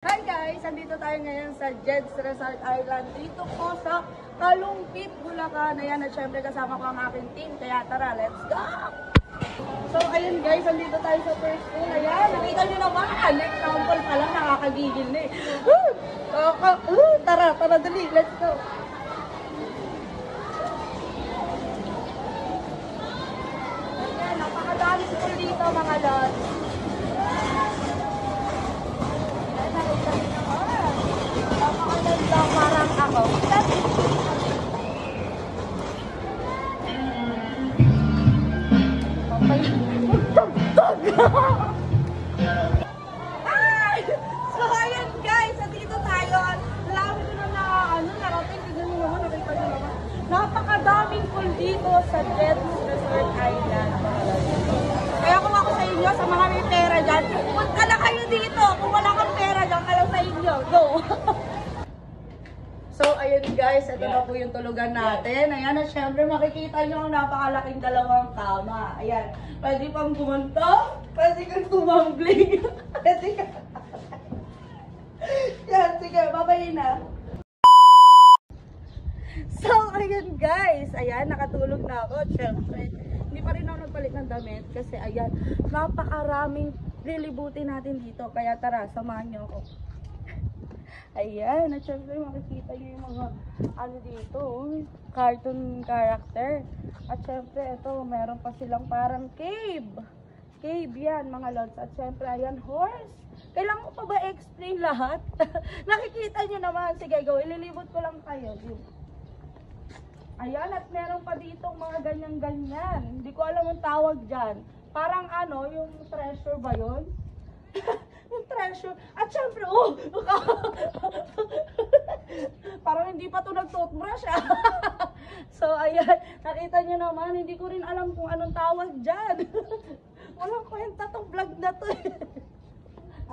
Hi guys! Andito tayo ngayon sa Jed's Resort Island. Dito po sa Kalumpit, Bulacan. Ayan, at syempre kasama ko ang aking team. Kaya tara, let's go! So ayun guys, andito tayo sa first pool. Ayan, nakita nyo naman. Example pa lang, nakakagigil na eh. Tara, dali, let's go! Ayan, napakadami pool dito mga lods. Napakaganda parang ako. Ay! So ayan guys, dito tayo. Lami ko na narating. Tignan nyo naman, nakita nyo naman. Napakadaming pool dito sa Jed's Resort Island. Kaya kung ako sa inyo, sa mga may pera dyan, punta na kayo dito. Kung wala kang pera dyan, alam sa inyo. Go! So, ayun guys, ito na po yung tulugan natin. Ayan, at syempre makikita nyo ang napakalaking dalawang kama. Ayan, pwede pang pumunta, pwede kang tumambling. Pwede ka. Yan, sige, babay na. So, ayun guys, ayan, nakatulog na ako. Syempre, hindi pa rin ako nagpalit ng damit kasi ayan, napakaraming lilibutin natin dito. Kaya tara, samahan nyo ako. Ayan, at syempre makikita nyo yung mga ano dito, cartoon character. At syempre ito, meron pa silang parang cave. Cave yan mga lods. At syempre ayan, horse. Kailangan ko pa ba explain lahat? Nakikita nyo naman. Sige, go, ililibot ko lang kayo. Ayan, at meron pa dito mga ganyan-ganyan. Hindi ko alam ang tawag dyan. Parang ano, yung treasure ba yun? Yung treasure. At syempre, parang hindi pa ito nag-toothbrush ah. So, ayan, nakita nyo naman, hindi ko rin alam kung anong tawag dyan. Walang kwenta itong vlog na to.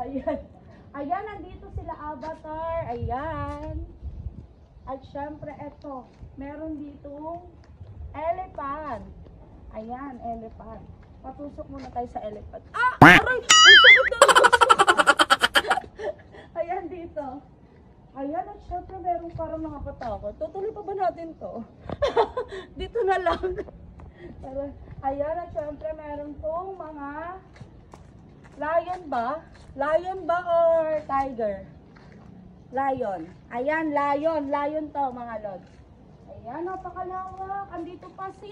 Ayan. Ayan, nandito sila avatar. Ayan. At syempre, eto, meron ditong elephant. Ayan, elephant. Patusok muna tayo sa elephant. Ah! Aray! Ang sakit na! Ayan dito. Ayan, at syempre meron parang nakakatakot. Tutuloy pa ba natin to? Dito na lang. Ayan, at syempre meron tong mga lion ba? Lion ba or tiger? Lion. Ayan, lion. Lion to mga lods. Ayan, napakalawak. Andito pa si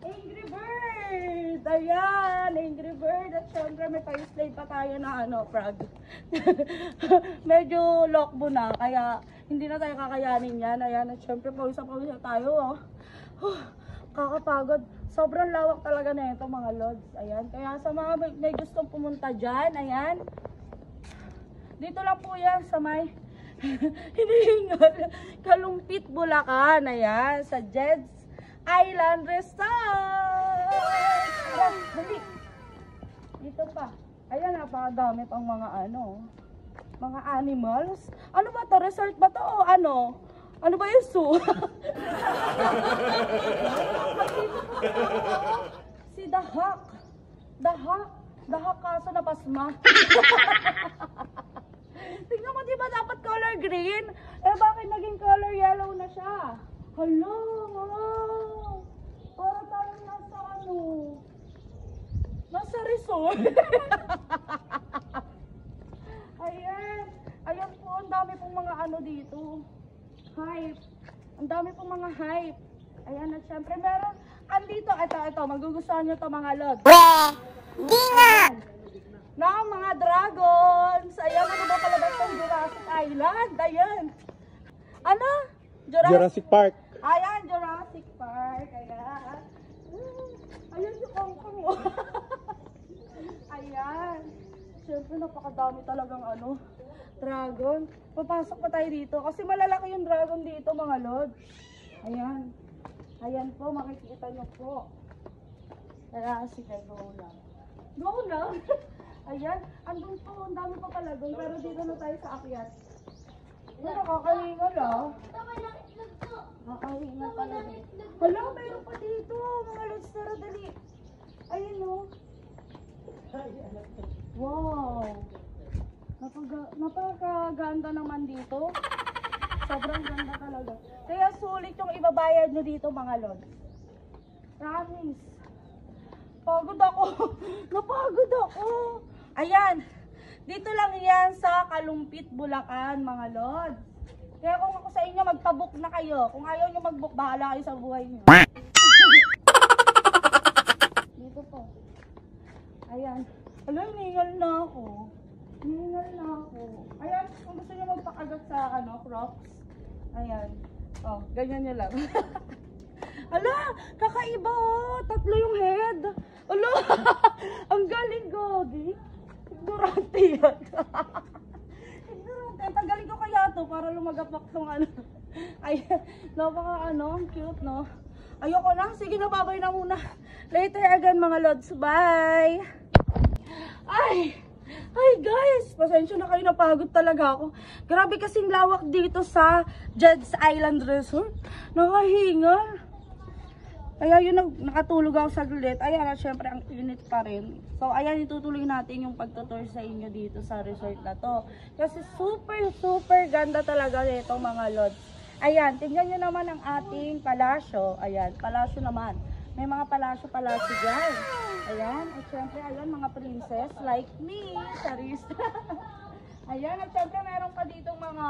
Angry Bird! Ayan, Angry Bird. At syempre may pa-slide pa tayo na frog. Medyo lockbo na, kaya hindi na tayo kakayanin yan. Ayan, at syempre pawisa tayo. Kakapagod. Sobrang lawak talaga na ito mga lods. Ayan, kaya sa mga may gustong pumunta dyan, ayan. Dito lang po yan sa may hinihingal, Kalumpit, Bulacan. Ayan, sa Jed's Island Resort! Dali! Dito pa. Ayan, napakadami pang mga mga animals. Ano ba to? Resort ba to o ano? Ano ba yung zoo? Si The Hawk. The Hawk kaso napasma. Tingnan mo, di ba dapat color green? Eh, bakit naging color yellow na siya? Hello, para tayong nasa resort. Ayan po, ang dami pong mga dito. Hype. Ang dami pong mga hype. Ayan, at syempre meron, andito, ito, magugustuhan nyo to mga lod. Di na! Na, mga dragons. Ayan, ano ba palabas ng Jurassic Island? Ayan. Ano? Jurassic Park. Ayan, Jurassic Park. Ayan. Ayan si Kong Kong. Ayan. Siyempre, napakadami talagang dragon. Papasok pa tayo dito kasi malalaki yung dragon dito mga lord. Ayan. Ayan po, makikita nyo po. Kaya sige, go lang. Go lang? Ayan. Andun po, ang dami pa pala doon. Pero dito na tayo sa akyat. Nakakahingal Nakakahingal pala dito. Wala, mayroon pa dito. Mga lods, tara dali. Ayun o. Wow. Napakaganda naman dito. Sobrang ganda talaga. Kaya sulit yung ibabayad nyo dito mga lods. Promise. Pagod ako. Napagod ako. Ayan. Dito lang yan sa Kalumpit, Bulacan mga lods. Kaya kung ako sa inyo, magpabook na kayo. Kung ayaw nyo magbook, bahala kayo sa buhay nyo. Dito po. Ayan. Alam, hiningal na ako. Hiningal na ako. Ayan, kung gusto nyo magpakagat sa crocs. Ayan. Oh, ganyan nyo lang. Ala, kakaiba oh. Tatlo yung head. Ala, ang galing gogi. Ignorante yan. Ignorante. Tagalin ko kaya to para lumagapak tong ano. Ayan, napaka ang cute no. Ayoko na. Sige na, babay na muna. Later again mga lods. Bye! Ay guys, pasensya na kayo, napagod talaga ako. Grabe kasing lawak dito sa Jed's Island Resort. Nakahingal. Kaya yun, nakatulog ako saglit. Ayan, syempre ang init pa rin. So ayan, itutuloy natin yung pagtutour sa inyo dito sa resort na to. Kasi super ganda talaga nito mga lods. Ayan, tingnan nyo naman ang ating palasyo. Ayan, palasyo naman. May mga palasyo dyan. Ayan, at syempre, ayan, mga princess like me, Charis. Ayan, at syempre, meron pa dito mga,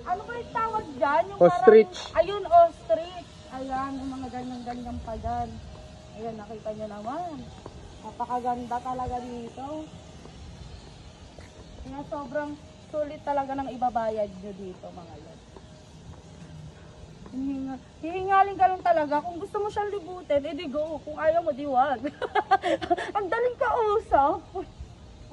ano ba yung tawag dyan? Yung ostrich. Parang, ayun, ostrich. Ayan, yung mga ganyan pa dyan. Ayan, nakita nyo naman. Napakaganda talaga dito. Kaya sobrang sulit talaga ng ibabayad nyo dito, mga lods. Hihingalin ka lang talaga. Kung gusto mo siyang libutin, edi go. Kung ayaw mo, di wag. Ang daling kausap.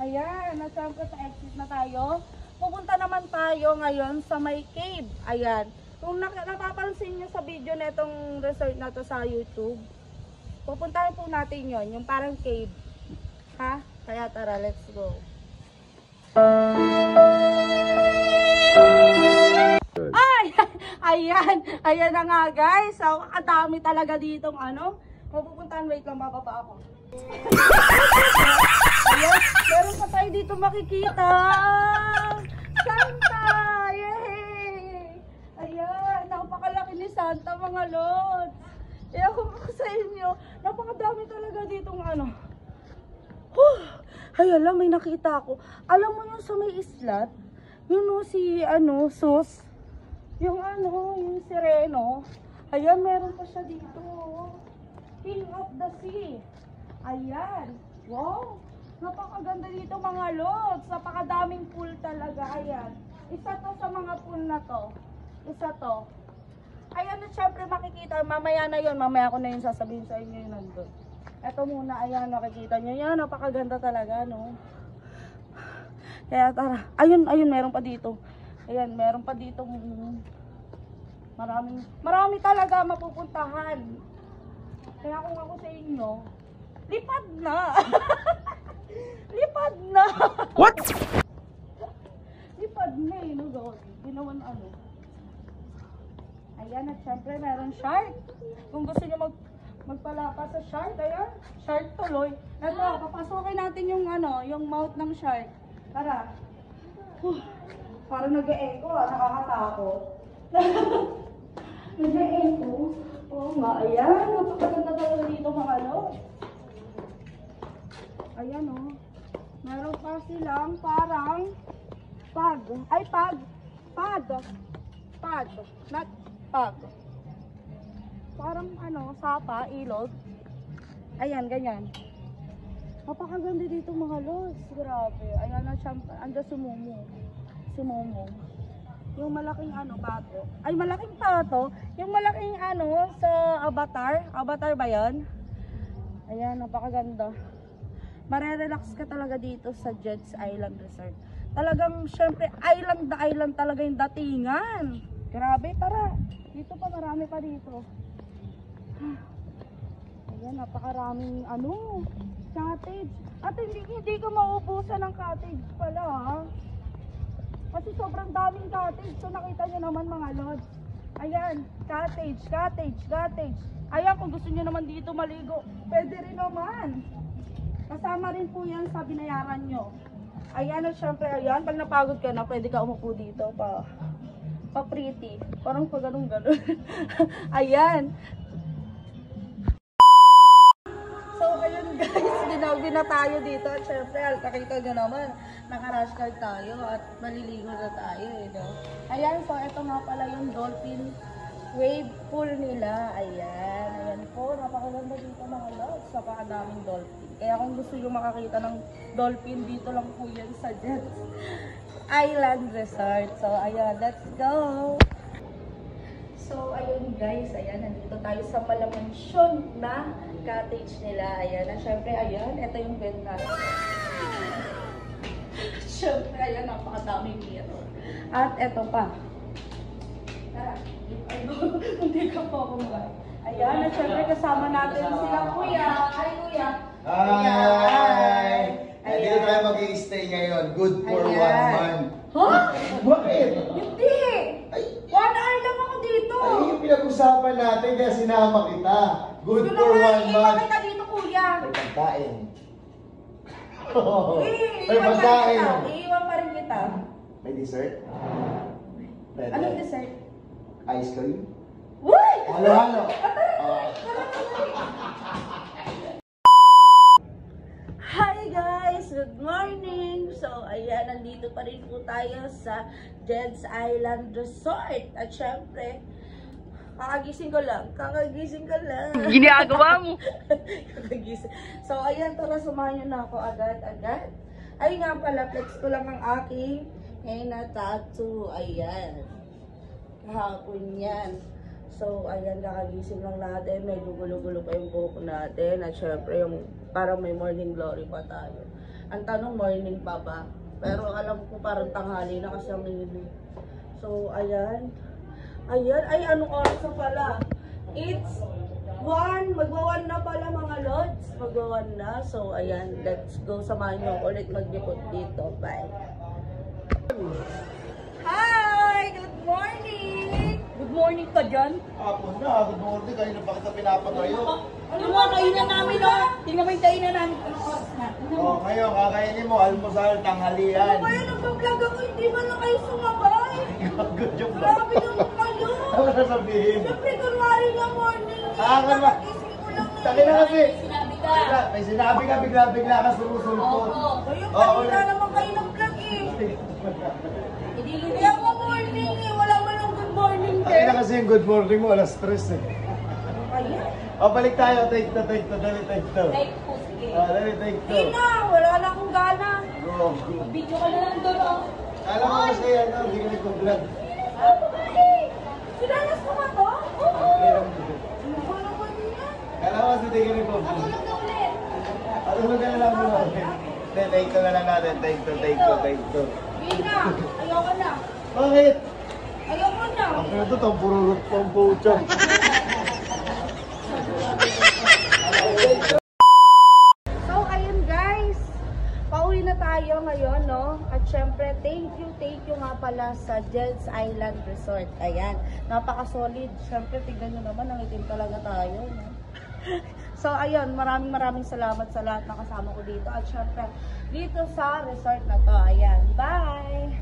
Ayan, nasampa sa exit na tayo. Pupunta naman tayo ngayon sa may cave. Ayan. Kung napapansin nyo sa video na itong resort na to sa YouTube, pupuntahan po natin yon, yung parang cave. Ha? Kaya tara, let's go. Ayan na nga guys. So, kadami talaga ditong mapupuntahan. Wait lang, bababa ako. Ayan, meron pa tayo dito makikita. Santa! Yay! Ayan, napakalaki ni Santa mga lods. Kaya kung ako sa inyo, napakadami talaga ditong Ay, alam, may nakita ako. Alam mo yung sa may islat, yun si Sus. Yung yung sireno. Ayan, meron pa siya dito. King of the Sea. Ayan. Wow. Napakaganda dito mga lods. Napakadaming pool talaga. Ayan. Isa to sa mga pool na to. Isa to. Ayan, at syempre makikita. Mamaya na yun. Mamaya ko na yun sasabihin sa inyo yun nandun. Ito muna. Ayan, nakikita nyo yan. Napakaganda talaga, no? Kaya tara. Ayun, meron pa dito. Ayan, meron pa dito marami talaga mapupuntahan. Kaya kung ako sa inyo, lipad na. Lipad na. What? Lipad na no? Ginawan Ayan, at syempre meron shark. Kung gusto nyo magpalakas sa shark, ayan, shark tuloy. Ito, papasokin natin yung yung mouth ng shark. Tara. Parang nag-e-echo, nakakatakot. Nag-e-echo. Oo nga, ayan. Napakaganda talaga dito mga lods. Ayan meron pa silang parang pag. Not pag. Parang sapa, ilog. Ayan, ganyan. Napakaganda dito mga lods. Grabe. Ayan na siya. Andiyan si Momo. Yung malaking pato. Ay, malaking pato. Yung malaking sa Avatar. Avatar ba yan? Ayan, napakaganda. Marerelax ka talaga dito sa Jed's Island Resort. Talagang, syempre, island na island talaga yung datingan. Grabe, tara. Dito pa, marami pa dito. Ayan, napakaraming cottage. At hindi ka maubusan ng cottage pala, ha? Kasi sobrang daming cottage. So nakita nyo naman mga lods. Ayan, cottage. Ayan, kung gusto nyo naman dito maligo, pwede rin naman. Kasama rin po yan sa binayaran nyo. Ayan, at syempre, ayan, pag napagod ka na, pwede ka umupo dito pa-pretty. Parang pa ganun-ganun. Ayan. So, ayun guys, ginawin na tayo dito. At syempre, nakita nyo naman, naka-rush card tayo at maliligo na tayo. No? Ayan, so ito nga pala yung dolphin wave pool nila. Ayan, ayan po. Napakaganda dito mga lods. Napakadaming dolphin. Kaya kung gusto nyo makakita ng dolphin, dito lang po yan sa Jets Island Resort. So, ayan, let's go! So, ayun guys, ayan, nandito tayo sa Malamansyon na cottage nila. Ayan, at syempre, ayan, ito yung bed natin. Syempre, ayan, napakadaming mirror. At ito pa. Tara, hindi ka po kumain. Ayan, at syempre, kasama natin sila kuya. Hi, kuya. Hi! Dito tayo mag-i-stay ngayon. Good for 1 month. Huh? Bakit? Hindi! Ay, 1 hour lang ako dito. ay, yung pinag-usapan natin kaya sinama kita. Good Ito for naman, 1 iiwan month. kita dito, kuya. May pagkain. May Iiwan pa rin pagkain. kita. Iiwan pa rin kita. May dessert? Pwede. Anong dessert? Ice cream? Uy! Halo-halo. Hi guys! Good morning! So, ayan, nandito pa rin po tayo sa Jed's Island Resort. At syempre, kakagising ko lang. Ginagawa mo. Kakagising. So, ayan, tara, sumahan nyo na ako agad-agad. Ay nga pala, flex ko lang ang aking henna tattoo. Ayan. Kahapon yan. So, ayan, kakagising lang natin. Medyo gulo-gulo pa yung buhok natin. At syempre, yung parang may morning glory pa tayo. Ang tanong, morning pa ba? Pero alam ko parang tanghali na kasi ang init. So, ayan. Ayan. Ay, anong oras na pala? It's 1. Magwa-1 na pala mga lods. Magwa-1 na. So, ayan. Let's go. Samahan nyo ako ulit mag-dipot dito. Bye. Hi! Good morning! Good morning ka dyan? Hapon na. Good morning. Kayo na ba kita pinapatayo? Ano mga kainan namin, oh? Tingnan mo yung kainan namin. Ano oras na? Oh, ngayon, kakainin mo. Almusal, tanghalian. Ano ba yan? Nagpa-vlog ako. Hindi man na kayo sumabay. Good job ba? Grabe naman kayo. Ano na sabihin? Siyempre, kunwari nga morning. Ka ba? Nakakising ko lang. Taki na kasi. Sinabi ka. May sinabi ka, bigla-bigla ka sumusulpot. Kayo, Oo, kanina naman kayo ng vlog eh. Hindi ako morning eh. Wala man ng good morning Taki din. na kasi yung good morning mo, alas 3 eh. Kaya? O, balik tayo. Take two. Dali, take two. Like po, sige. Dali, take two. Hindi na. Wala na akong gana. Go. Video ka na lang doon, oh. Alam mo kasi, ano, hindi ka nag-vlog. Sinalas mo ba to? Oo. Ano ba naman yan? Alam mo kasi, hindi ka nag-vlog. Tulog na ulit. Tulog ka na lang muna. Hindi, take two na lang natin. Take two. Hindi na. Ayoko na. Bakit? Ayoko na. Ang kaya ito, tampurulot pang pucha. So, ayun guys. Pauwi na tayo ngayon, no? At syempre, thank you nga pala sa Jed's Island Resort. Ayan, napaka-solid. Syempre, tignan nyo naman, nangitim talaga tayo, no? So, ayun, maraming salamat sa lahat na kasama ko dito. At syempre, dito sa resort na to. Ayan, bye!